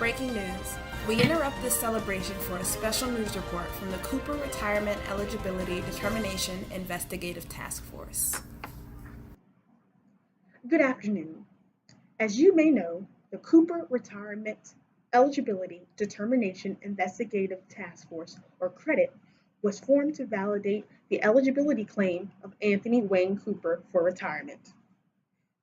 Breaking news. We interrupt this celebration for a special news report from the Cooper Retirement Eligibility Determination Investigative Task Force. Good afternoon. As you may know, the Cooper Retirement Eligibility Determination Investigative Task Force, or CREDIT, was formed to validate the eligibility claim of Anthony Wayne Cooper for retirement.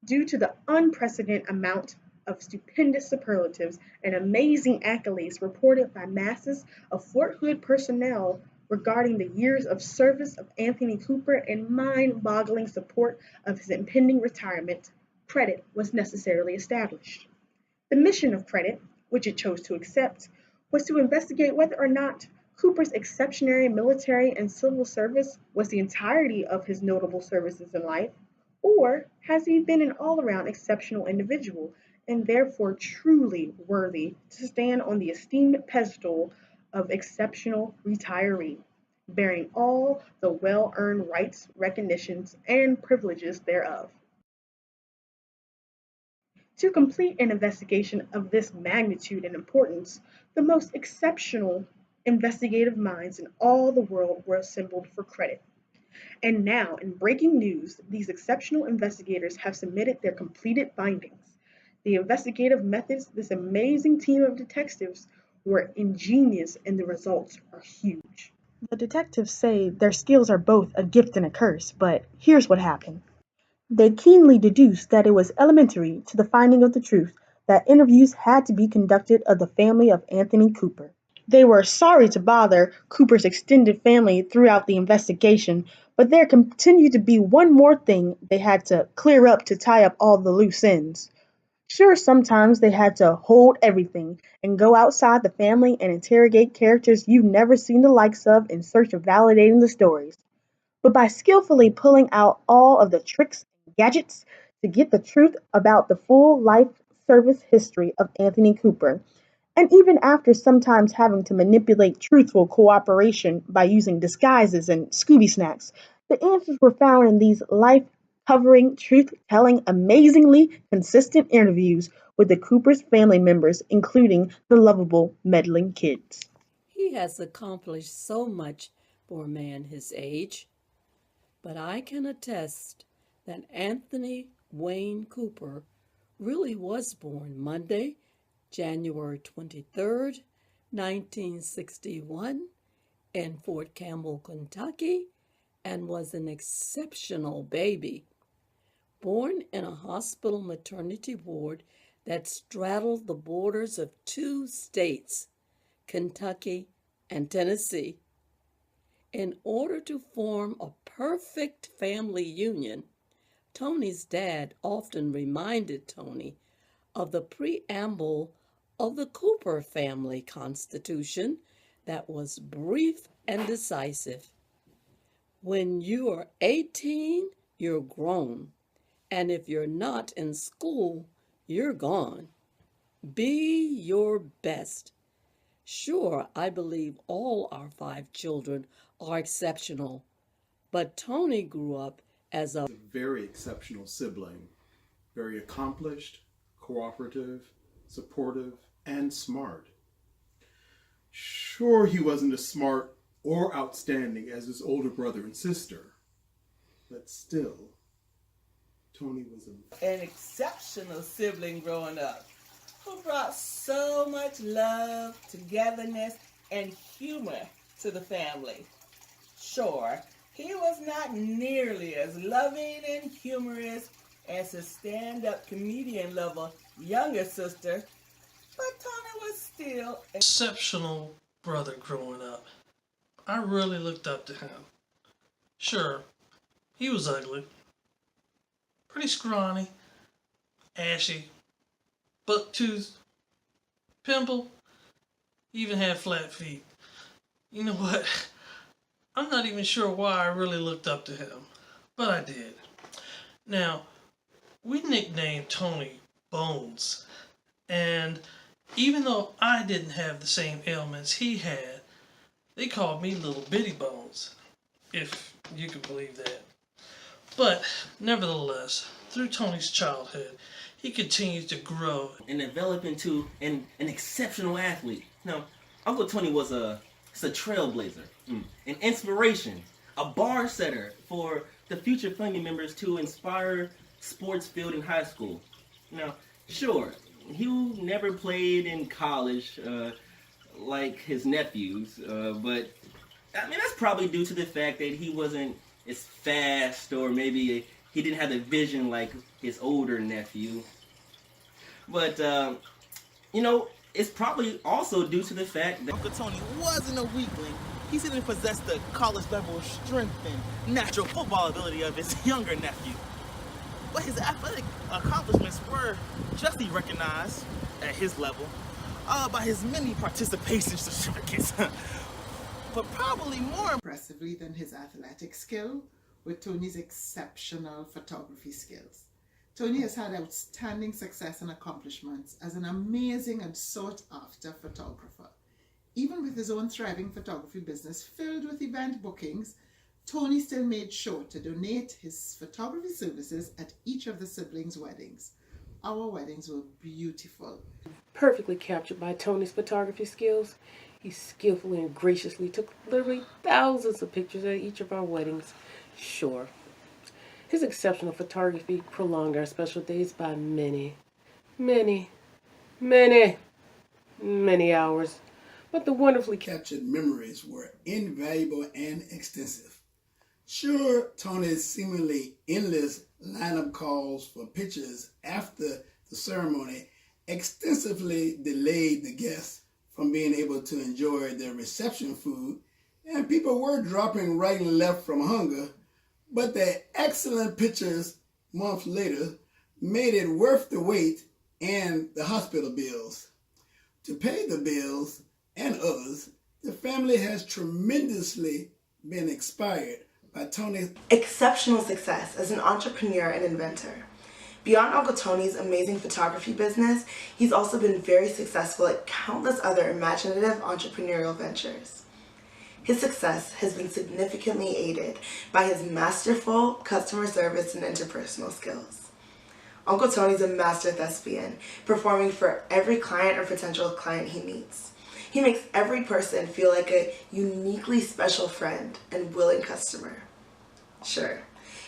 Due to the unprecedented amount of stupendous superlatives and amazing accolades reported by masses of Fort Hood personnel regarding the years of service of Anthony Cooper and mind-boggling support of his impending retirement, CREDIT was necessarily established. The mission of CREDIT, which it chose to accept, was to investigate whether or not Cooper's exceptionary military and civil service was the entirety of his notable services in life, or has he been an all-around exceptional individual and therefore truly worthy to stand on the esteemed pedestal of exceptional retiree, bearing all the well-earned rights, recognitions, and privileges thereof. To complete an investigation of this magnitude and importance, the most exceptional investigative minds in all the world were assembled for CREDIT. And now, in breaking news, these exceptional investigators have submitted their completed findings. The investigative methods of this amazing team of detectives were ingenious and the results are huge. The detectives say their skills are both a gift and a curse, but here's what happened. They keenly deduced that it was elementary to the finding of the truth that interviews had to be conducted of the family of Anthony Cooper. They were sorry to bother Cooper's extended family throughout the investigation, but there continued to be one more thing they had to clear up to tie up all the loose ends. Sure, sometimes they had to hold everything and go outside the family and interrogate characters you've never seen the likes of in search of validating the stories. But by skillfully pulling out all of the tricks and gadgets to get the truth about the full life service history of Anthony Cooper, and even after sometimes having to manipulate truthful cooperation by using disguises and Scooby snacks, the answers were found in these life covering, truth telling, amazingly consistent interviews with the Cooper's family members, including the lovable meddling kids. He has accomplished so much for a man his age, but I can attest that Anthony Wayne Cooper really was born Monday, January 23rd, 1961, in Fort Campbell, Kentucky, and was an exceptional baby. Born in a hospital maternity ward that straddled the borders of two states, Kentucky and Tennessee. In order to form a perfect family union, Tony's dad often reminded Tony of the preamble of the Cooper family constitution that was brief and decisive. When you are 18, you're grown, and if you're not in school, you're gone. Be your best. Sure, I believe all our 5 children are exceptional, but Tony grew up as a very exceptional sibling, very accomplished, cooperative, supportive, and smart. Sure, he wasn't as smart or outstanding as his older brother and sister, but still, Tony was an exceptional sibling growing up who brought so much love, togetherness, and humor to the family. Sure, he was not nearly as loving and humorous as his stand-up comedian level younger sister, but Tony was still an exceptional brother growing up. I really looked up to him. Sure, he was ugly, pretty scrawny, ashy, buck-toothed, pimple, even had flat feet. You know what? I'm not even sure why I really looked up to him, but I did. Now, we nicknamed Tony Bones, and even though I didn't have the same ailments he had, they called me Little Bitty Bones, if you can believe that. But nevertheless, through Tony's childhood, he continues to grow and develop into an exceptional athlete. Now, Uncle Tony was a trailblazer, an inspiration, a bar setter for the future family members to inspire sports field in high school. Now, sure, he never played in college like his nephews, but I mean that's probably due to the fact that he wasn't as fast, or maybe he didn't have the vision like his older nephew. But it's probably also due to the fact that Uncle Tony wasn't a weakling. He didn't possess the college level strength and natural football ability of his younger nephew. But his athletic accomplishments were justly recognized at his level by his many participation certificates. But probably more impressively than his athletic skill were Tony's exceptional photography skills. Tony has had outstanding success and accomplishments as an amazing and sought-after photographer. Even with his own thriving photography business filled with event bookings, Tony still made sure to donate his photography services at each of the siblings' weddings. Our weddings were beautiful. Perfectly captured by Tony's photography skills. He skillfully and graciously took literally thousands of pictures at each of our weddings. Sure, his exceptional photography prolonged our special days by many hours. But the wonderfully captured memories were invaluable and extensive. Sure, Tony's seemingly endless lineup calls for pictures after the ceremony extensively delayed the guests from being able to enjoy their reception food, and people were dropping right and left from hunger, but the excellent pictures months later made it worth the wait and the hospital bills. To pay the bills and others, the family has tremendously been inspired by Tony's exceptional success as an entrepreneur and inventor. Beyond Uncle Tony's amazing photography business, he's also been very successful at countless other imaginative entrepreneurial ventures. His success has been significantly aided by his masterful customer service and interpersonal skills. Uncle Tony's a master thespian, performing for every client or potential client he meets. He makes every person feel like a uniquely special friend and willing customer. Sure,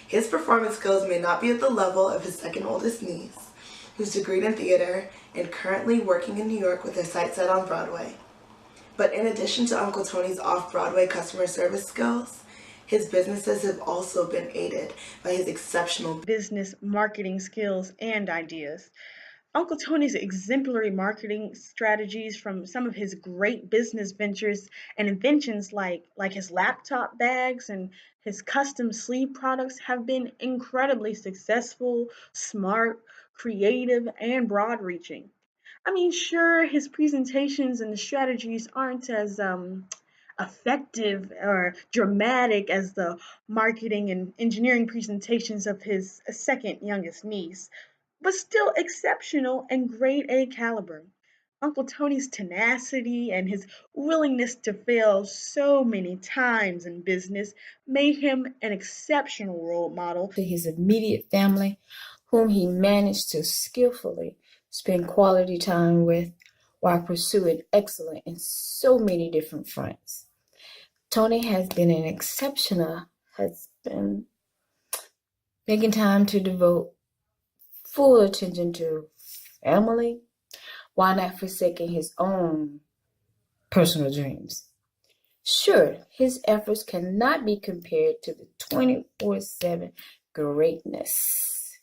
his performance skills may not be at the level of his second oldest niece, who's degreed in theater and currently working in New York with her sights set on Broadway. But in addition to Uncle Tony's off-Broadway customer service skills, his businesses have also been aided by his exceptional business marketing skills and ideas. Uncle Tony's exemplary marketing strategies, from some of his great business ventures and inventions like his laptop bags and his custom sleeve products, have been incredibly successful, smart, creative, and broad-reaching. I mean, sure, his presentations and strategies aren't as effective or dramatic as the marketing and engineering presentations of his second youngest niece, but still exceptional and grade A caliber. Uncle Tony's tenacity and his willingness to fail so many times in business made him an exceptional role model to his immediate family, whom he managed to skillfully spend quality time with while pursuing excellence in so many different fronts. Tony has been an exceptional husband, making time to devote full attention to family while not forsaking his own personal dreams. Sure, his efforts cannot be compared to the 24/7 greatness,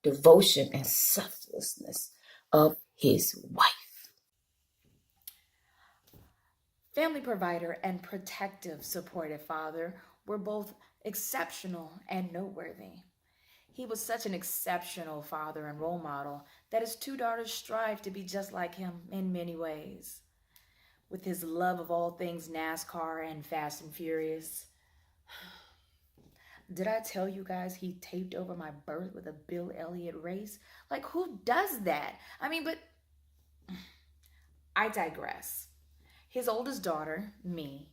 devotion, and selflessness of his wife. Family provider and protective, supportive father were both exceptional and noteworthy. He was such an exceptional father and role model that his two daughters strive to be just like him in many ways. With his love of all things NASCAR and Fast and Furious. Did I tell you guys he taped over my birth with a Bill Elliott race? Like, who does that? I mean, but I digress. His oldest daughter, me,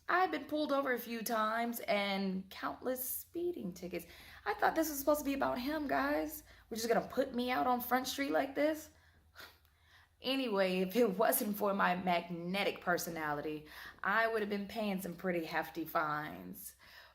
I've been pulled over a few times and countless speeding tickets. I thought this was supposed to be about him, guys. We're just gonna put me out on Front Street like this? Anyway, if it wasn't for my magnetic personality, I would have been paying some pretty hefty fines.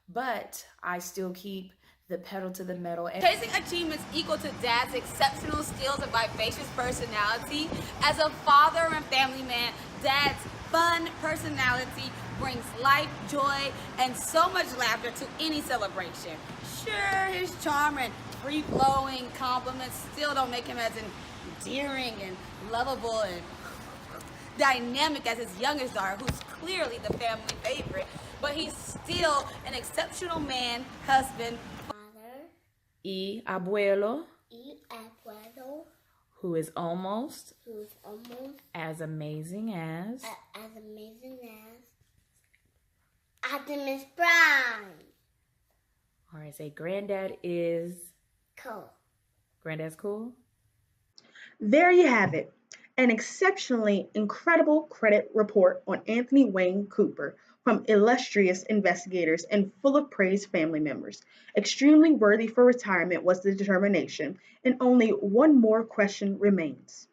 But I still keep the pedal to the metal. Chasing achievements equal to Dad's exceptional skills and vivacious personality. As a father and family man, Dad's fun personality brings life, joy, and so much laughter to any celebration. Sure, his charm and free-flowing compliments still don't make him as endearing and lovable and dynamic as his youngest daughter, who's clearly the family favorite, but he's still an exceptional man, husband, Y abuelo, abuelo, who is almost who's almost as amazing as amazing as Optimus Prime. Or I say granddad is Cool. Granddad's cool? There you have it, an exceptionally incredible credit report on Anthony Wayne Cooper from illustrious investigators and full of praise family members. Extremely worthy for retirement was the determination, and only one more question remains.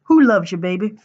Who loves you, baby?